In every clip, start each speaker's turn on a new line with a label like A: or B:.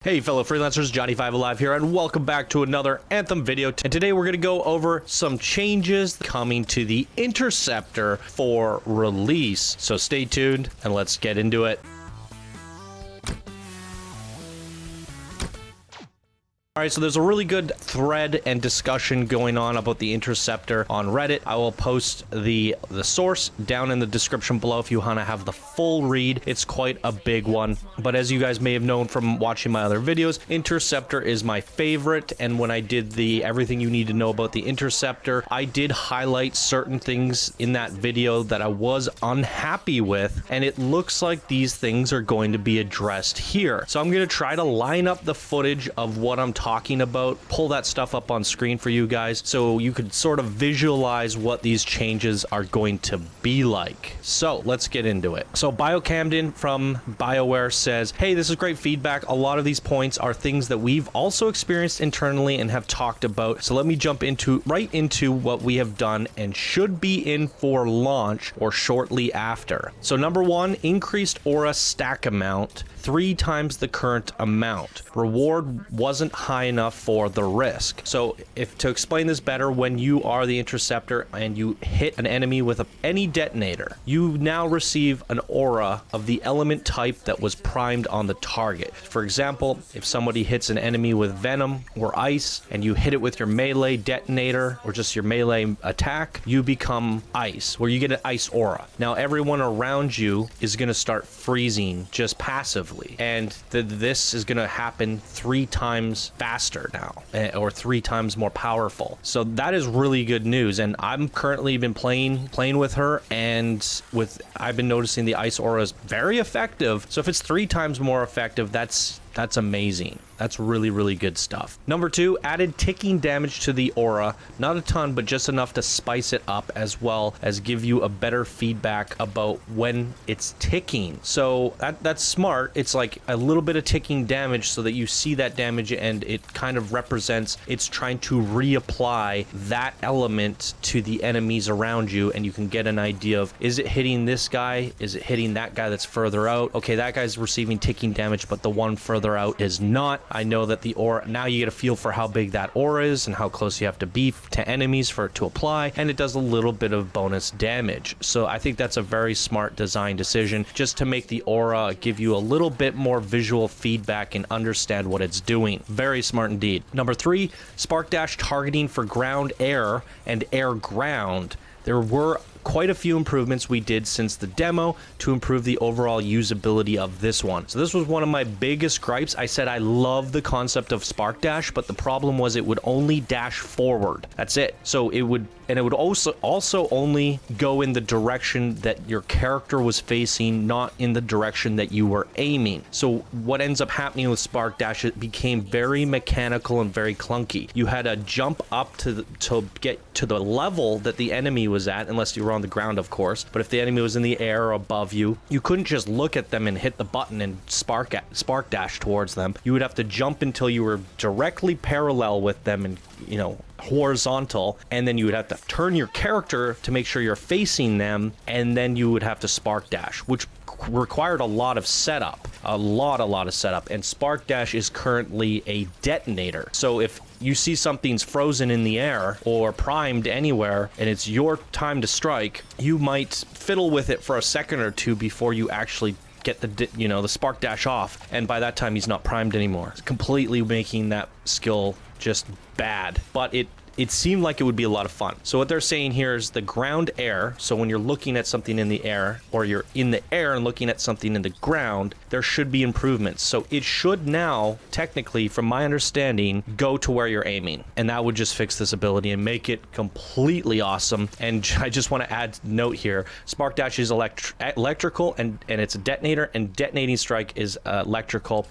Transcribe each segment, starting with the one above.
A: Hey fellow freelancers, Johnny5 Alive here, and welcome back to another Anthem video. And today we're going to go over some changes coming to the Interceptor for release. So stay tuned and let's get into it. Alright, so there's a really good thread and discussion going on about the Interceptor on Reddit. I will post the source down in the description below if you want to have the full read. It's quite a big one, but as you guys may have known from watching my other videos, Interceptor is my favorite, and when I did the everything you need to know about the Interceptor, I did highlight certain things in that video that I was unhappy with, and it looks like these things are going to be addressed here. So I'm going to try to line up the footage of what I'm talking about, pull that stuff up on screen for you guys so you could sort of visualize what these changes are going to be like. So let's get into it. So Camden from Bioware says, hey, this is great feedback. A lot of these points are things that we've also experienced internally and have talked about. So let me jump right into what we have done and should be in for launch or shortly after. So number one, increased aura stack amount 3 times the current amount. Reward wasn't high enough for the risk. So to explain this better, when you are the Interceptor and you hit an enemy with any detonator, you now receive an aura of the element type that was primed on the target. For example, if somebody hits an enemy with venom or ice and you hit it with your melee detonator or just your melee attack, you become ice, where you get an ice aura. Now everyone around you is going to start freezing just passively, and this is going to happen 3 times faster now, or 3 times more powerful. So that is really good news, and I'm currently been playing with her, and I've been noticing the ice aura is very effective. So if it's 3 times more effective, that's amazing. That's really, really good stuff. Number 2, added ticking damage to the aura. Not a ton, but just enough to spice it up, as well as give you a better feedback about when it's ticking. So that's smart. It's like a little bit of ticking damage so that you see that damage and it kind of represents it's trying to reapply that element to the enemies around you, and you can get an idea of, is it hitting this guy? Is it hitting that guy that's further out? Okay, that guy's receiving ticking damage, but the one further out is not. I know that the aura, now you get a feel for how big that aura is and how close you have to be to enemies for it to apply, and it does a little bit of bonus damage. So I think that's a very smart design decision, just to make the aura give you a little bit more visual feedback and understand what it's doing. Very smart indeed. Number 3, spark dash targeting for ground air and air ground. There were quite a few improvements we did since the demo to improve the overall usability of this one. So this was one of my biggest gripes. I said I love the concept of spark dash, but the problem was it would only dash forward. That's it. So it would also only go in the direction that your character was facing, not in the direction that you were aiming. So what ends up happening with spark dash, it became very mechanical and very clunky. You had to jump up to get to the level that the enemy was at, unless you were on the ground, of course. But if the enemy was in the air or above you, you couldn't just look at them and hit the button and spark dash towards them. You would have to jump until you were directly parallel with them and, horizontal, and then you would have to turn your character to make sure you're facing them, and then you would have to spark dash, which required a lot of setup, a lot of setup. And spark dash is currently a detonator. So if you see something's frozen in the air or primed anywhere and it's your time to strike, you might fiddle with it for a second or two before you actually get the spark dash off, and by that time he's not primed anymore, completely making that skill just bad. But it seemed like it would be a lot of fun. So what they're saying here is the ground air. So when you're looking at something in the air, or you're in the air and looking at something in the ground, there should be improvements. So it should now, technically, from my understanding, go to where you're aiming. And that would just fix this ability and make it completely awesome. And I just want to add note here, spark dash is electrical, and it's a detonator, and detonating strike is electrical,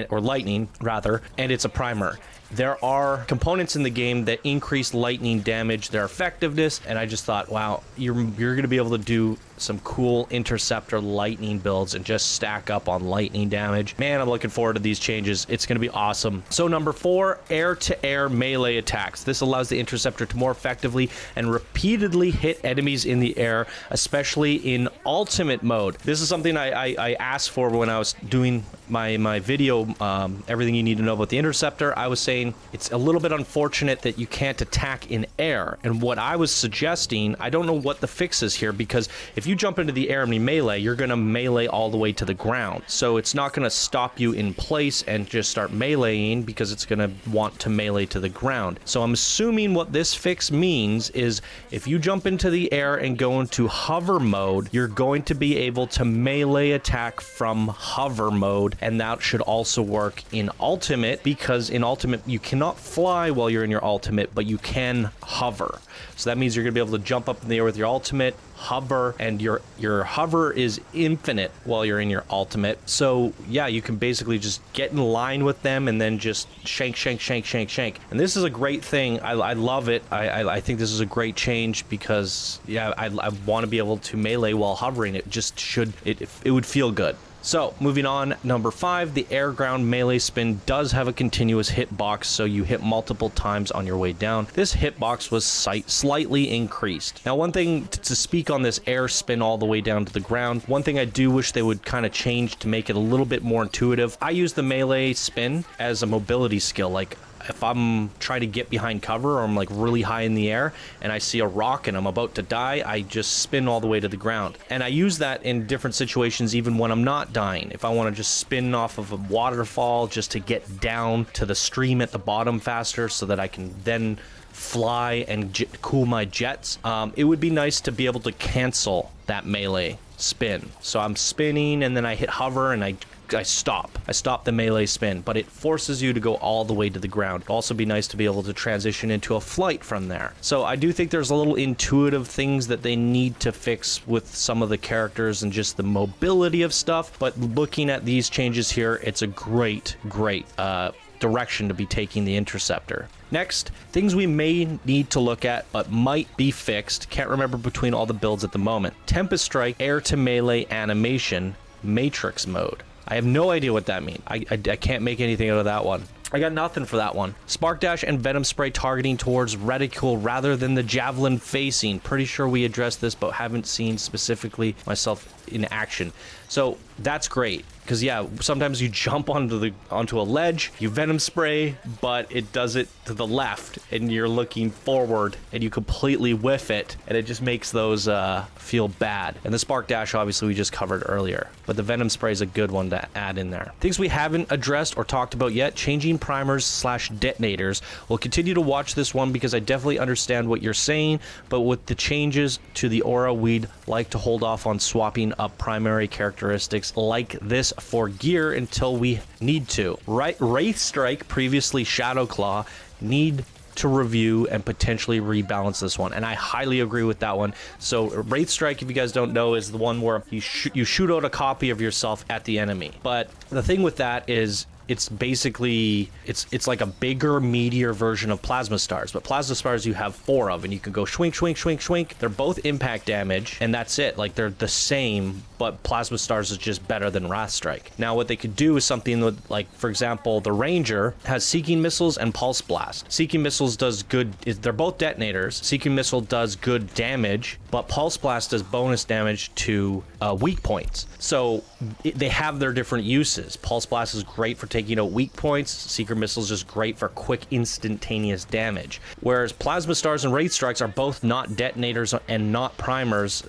A: or lightning rather, and it's a primer. There are components in the game that increase lightning damage, their effectiveness, and I just thought, wow, you're going to be able to do some cool Interceptor lightning builds and just stack up on lightning damage. Man, I'm looking forward to these changes. It's going to be awesome. So number 4, air-to-air melee attacks. This allows the Interceptor to more effectively and repeatedly hit enemies in the air, especially in ultimate mode. This is something I asked for when I was doing my video show everything you need to know about the Interceptor. I was saying it's a little bit unfortunate that you can't attack in air. And what I was suggesting, I don't know what the fix is here, because if you jump into the air and you melee, you're going to melee all the way to the ground. So it's not going to stop you in place and just start meleeing, because it's going to want to melee to the ground. So I'm assuming what this fix means is if you jump into the air and go into hover mode, you're going to be able to melee attack from hover mode, and that should also work in ultimate, because in ultimate you cannot fly while you're in your ultimate, but you can hover. So that means you're gonna be able to jump up in the air with your ultimate, hover, and your hover is infinite while you're in your ultimate. So yeah, you can basically just get in line with them and then just shank, shank, shank, shank, shank. And this is a great thing. I love it. I think this is a great change, because yeah, I want to be able to melee while hovering. It just should, it would feel good. So, moving on, number 5, the air ground melee spin does have a continuous hitbox, so you hit multiple times on your way down. This hitbox was slightly increased. Now, one thing to speak on this air spin all the way down to the ground, one thing I do wish they would kind of change to make it a little bit more intuitive. I use the melee spin as a mobility skill, like if I'm trying to get behind cover, or I'm like really high in the air and I see a rock and I'm about to die, I just spin all the way to the ground. And I use that in different situations, even when I'm not dying. If I want to just spin off of a waterfall just to get down to the stream at the bottom faster, so that I can then fly and cool my jets, it would be nice to be able to cancel that melee spin. So I'm spinning and then I hit hover and I stop the melee spin, but it forces you to go all the way to the ground. It'd also be nice to be able to transition into a flight from there. So I do think there's a little intuitive things that they need to fix with some of the characters and just the mobility of stuff, but looking at these changes here, it's a great direction to be taking the Interceptor. Next, things we may need to look at but might be fixed. Can't remember between all the builds at the moment. Tempest Strike, air to melee animation, matrix mode. I have no idea what that means. I can't make anything out of that one. I got nothing for that one. Spark Dash and Venom Spray targeting towards reticule rather than the javelin facing. Pretty sure we addressed this, but haven't seen specifically myself in action. So that's great, because yeah, sometimes you jump onto a ledge, you Venom Spray, but it does it to the left, and you're looking forward, and you completely whiff it, and it just makes those feel bad. And the Spark Dash, obviously, we just covered earlier, but the Venom Spray is a good one to add in there. Things we haven't addressed or talked about yet: changing primers / detonators. We'll continue to watch this one, because I definitely understand what you're saying, but with the changes to the aura, we'd like to hold off on swapping up primary characteristics like this for gear until we need to. Wraith Strike, previously Shadow Claw, need to review and potentially rebalance this one, and I highly agree with that one. So Wraith Strike, if you guys don't know, is the one where you shoot out a copy of yourself at the enemy. But the thing with that is, it's basically, it's like a bigger, meatier version of Plasma Stars. But Plasma Stars you have 4 of, and you can go schwink, schwink, schwink, schwink. They're both impact damage, and that's it. Like, they're the same, but Plasma Stars is just better than Wrath Strike. Now, what they could do is something with, like, for example, the Ranger has Seeking Missiles and Pulse Blast. Seeking Missiles does good, they're both detonators. Seeking Missile does good damage, but Pulse Blast does bonus damage to weak points. So they have their different uses. Pulse Blast is great for taking out weak points. Seeker Missile is just great for quick, instantaneous damage. Whereas Plasma Stars and Wraith Strikes are both not detonators and not primers,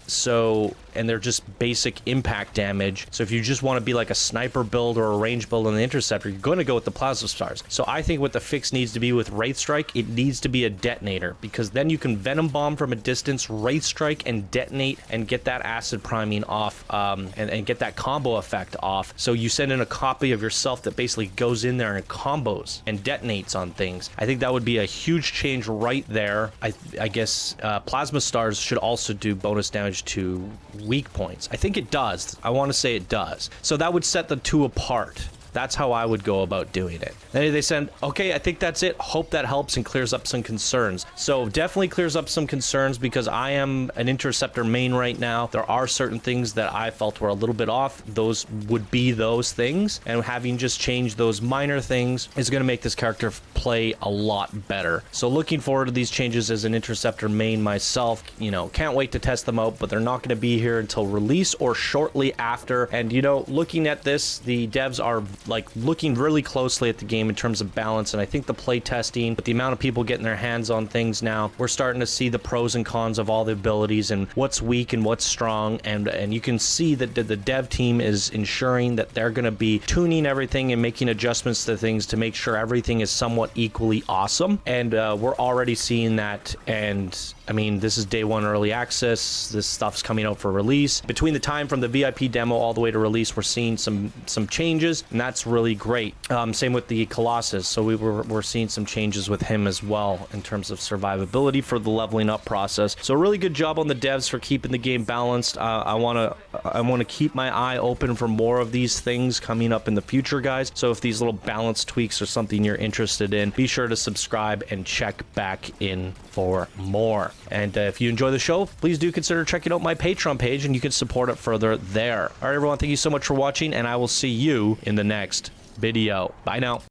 A: and they're just basic impact damage. So if you just want to be like a sniper build or a range build on the Interceptor, you're going to go with the Plasma Stars. So I think what the fix needs to be with Wraith Strike, it needs to be a detonator, because then you can Venom Bomb from a distance, Wraith Strike, and detonate and get that acid priming off, and get that combo effect off. So you send in a copy of yourself that basically goes in there and combos and detonates on things. I think that would be a huge change right there. I guess Plasma Stars should also do bonus damage to weak points. I think it does. I want to say it does. So that would set the two apart. That's how I would go about doing it. Then they said, okay, I think that's it. Hope that helps and clears up some concerns. So definitely clears up some concerns, because I am an Interceptor main right now. There are certain things that I felt were a little bit off. Those would be those things. And having just changed those minor things is going to make this character play a lot better. So looking forward to these changes as an Interceptor main myself. You know, can't wait to test them out, but they're not going to be here until release or shortly after. And, you know, looking at this, the devs are like looking really closely at the game in terms of balance, and I think the play testing, with the amount of people getting their hands on things now, we're starting to see the pros and cons of all the abilities and what's weak and what's strong, and you can see that the dev team is ensuring that they're going to be tuning everything and making adjustments to things to make sure everything is somewhat equally awesome, and we're already seeing that. And I mean, this is day one early access. This stuff's coming out for release. Between the time from the VIP demo all the way to release, we're seeing some changes, and that's really great. Same with the Colossus. So we're seeing some changes with him as well in terms of survivability for the leveling up process. So really good job on the devs for keeping the game balanced. I want to keep my eye open for more of these things coming up in the future, guys. So if these little balance tweaks are something you're interested in, be sure to subscribe and check back in for more. And if you enjoy the show, please do consider checking out my Patreon page, and you can support it further there. All right, everyone, thank you so much for watching, and I will see you in the next video. Bye now.